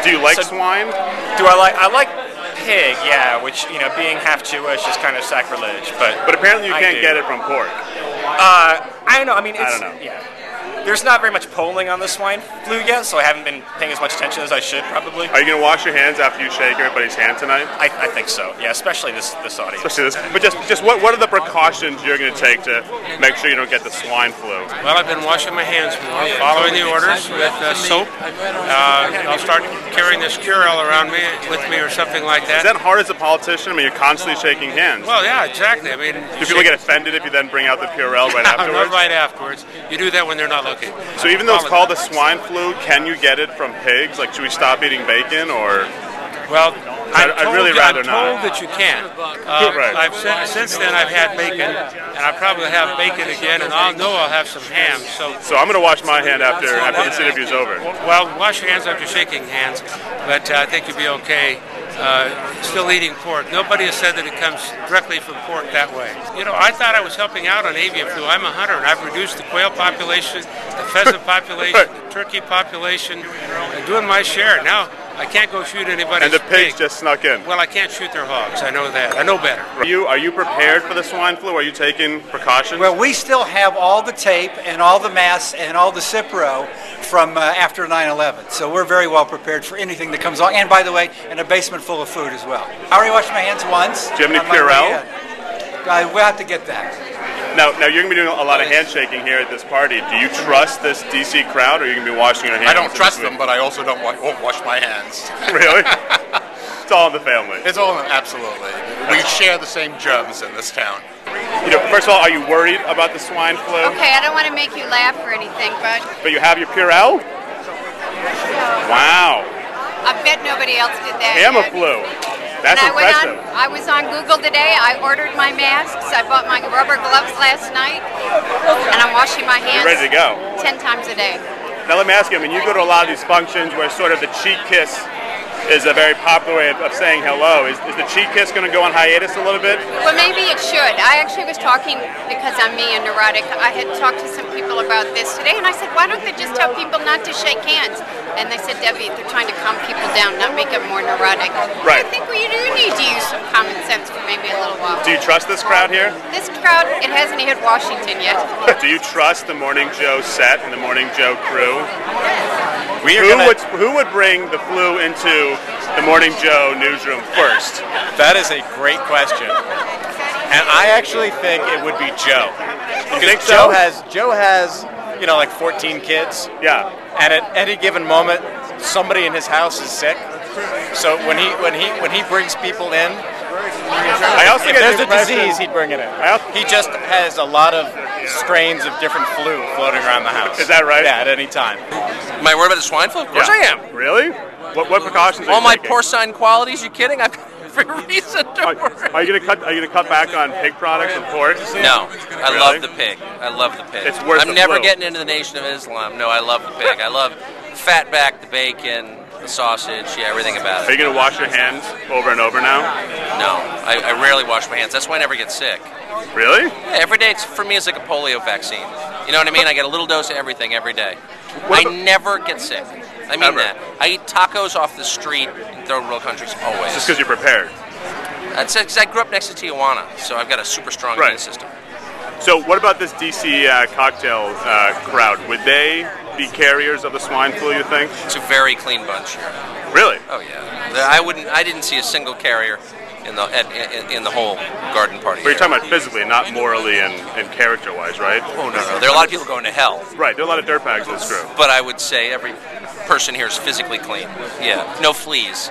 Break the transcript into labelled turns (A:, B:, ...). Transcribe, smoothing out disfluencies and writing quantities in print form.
A: Do you like swine?
B: Do I like pig? Yeah, which, you know, being half Jewish is kind of sacrilege. But
A: apparently you can't get it from pork.
B: I don't know. I mean, it's,
A: I don't know.
B: Yeah. There's not very much polling on the swine flu yet, so I haven't been paying as much attention as I should, probably.
A: Are you going to wash your hands after you shake everybody's hand tonight?
B: I think so, yeah, especially this audience.
A: Especially this. But just what are the precautions you're going to take to make sure you don't get the swine flu?
C: Well, I've been washing my hands more, following the orders with soap. I'll start carrying this Curel around with me or something like that.
A: Is that hard as a politician? I mean, you're constantly shaking hands.
C: Well, yeah, exactly. I mean,
A: do people get offended if you then bring out the Purell right afterwards?
C: Not right afterwards. You do that when they're not looking.
A: So even though it's called the swine flu, can you get it from pigs? Like, should we stop eating bacon, or?
C: Well,
A: I'd really rather not.
C: I'm told that you can.
A: Right.
C: Since then, I've had bacon, and I probably have bacon again, and I'll have some ham.
A: So I'm going to wash my hand after this interview's over.
C: Well, wash your hands after shaking hands, but I think you'll be okay. Still eating pork. Nobody has said that it comes directly from pork that way. You know, I thought I was helping out on avian flu. I'm a hunter, and I've reduced the quail population, the pheasant population, the turkey population, and doing my share. Now, I can't go shoot anybody's
A: And the pigs
C: pig.
A: just snuck in.
C: Well, I can't shoot their hogs. I know that. I know better.
A: Are you prepared for the swine flu? Are you taking precautions?
D: Well, we still have all the tape and all the masks and all the Cipro from after 9/11. So we're very well prepared for anything that comes along. And by the way, in a basement full of food as well. I already washed my hands once.
A: Do you have any Purell?
D: We'll have to get that.
A: Now you're going to be doing a lot of handshaking here at this party. Do you trust this DC crowd, or are you going to be washing your hands?
E: I don't trust them, but I also won't wash my hands.
A: Really? It's all in the family.
E: It's all absolutely. We share the same germs in this town.
A: You know, first of all, are you worried about the swine flu?
F: Okay, I don't want to make you laugh or anything, but
A: you have your Purell? Wow.
F: I bet nobody else did that.
A: Tamiflu. That's impressive.
F: I was on Google today. I ordered my masks. I bought my rubber gloves last night, and I'm washing my hands.
A: You're ready to go.
F: 10 times a day.
A: Now let me ask you, I mean, you go to a lot of these functions where sort of the cheek kiss is a very popular way of saying hello. Is the cheek kiss going to go on hiatus a little bit?
F: Well, maybe it should. I actually was talking, because I'm me, a neurotic, I had talked to some people about this today, and I said, why don't they just tell people not to shake hands? And they said, Debbie, they're trying to calm people down, not make them more neurotic.
A: Right.
F: I think we do need to use some common sense for maybe a little while.
A: Do you trust this crowd here?
F: This crowd, it hasn't hit Washington yet.
A: Do you trust the Morning Joe set and the Morning Joe crew? Who would bring the flu into the Morning Joe newsroom first?
B: That is a great question. And I actually think it would be Joe.
A: You think so?
B: Joe has, you know, like 14 kids.
A: Yeah.
B: And at any given moment, somebody in his house is sick. So when he brings people in, if there's a disease, he'd bring it in. He just has a lot of strains of different flu floating around the house.
A: Is that right?
B: Yeah, at any time.
G: Am I worried about the swine flu? Of course I am.
A: Really? What precautions are you
G: All my
A: taking?
G: porcine qualities? You kidding? I've got every reason to worry.
A: Are you going to cut back on pig products and pork?
G: No, I love the pig. I love the pig.
A: It's worth
G: I'm
A: the
G: never
A: flu.
G: getting into the Nation of Islam. No, I love the pig. I love the fat back, the bacon, the sausage, yeah, everything about it.
A: Are you going to wash your hands over and over now?
G: No, I rarely wash my hands. That's why I never get sick.
A: Really?
G: Yeah, every day for me it's like a polio vaccine. You know what I mean? I get a little dose of everything every day. I never get sick. I mean that. I eat tacos off the street in third world countries always.
A: Just because you're prepared.
G: That's because I grew up next to Tijuana, so I've got a super strong immune system.
A: So what about this DC cocktail crowd? Would they be carriers of the swine flu, you think?
G: It's a very clean bunch here.
A: Really?
G: Oh yeah. I didn't see a single carrier in the whole garden party.
A: But you're talking about physically, not morally and character-wise, right?
G: Oh no. There are a lot of people going to hell.
A: Right. There are a lot of dirtbags in this group.
G: But I would say every person here is physically clean. Yeah. No fleas.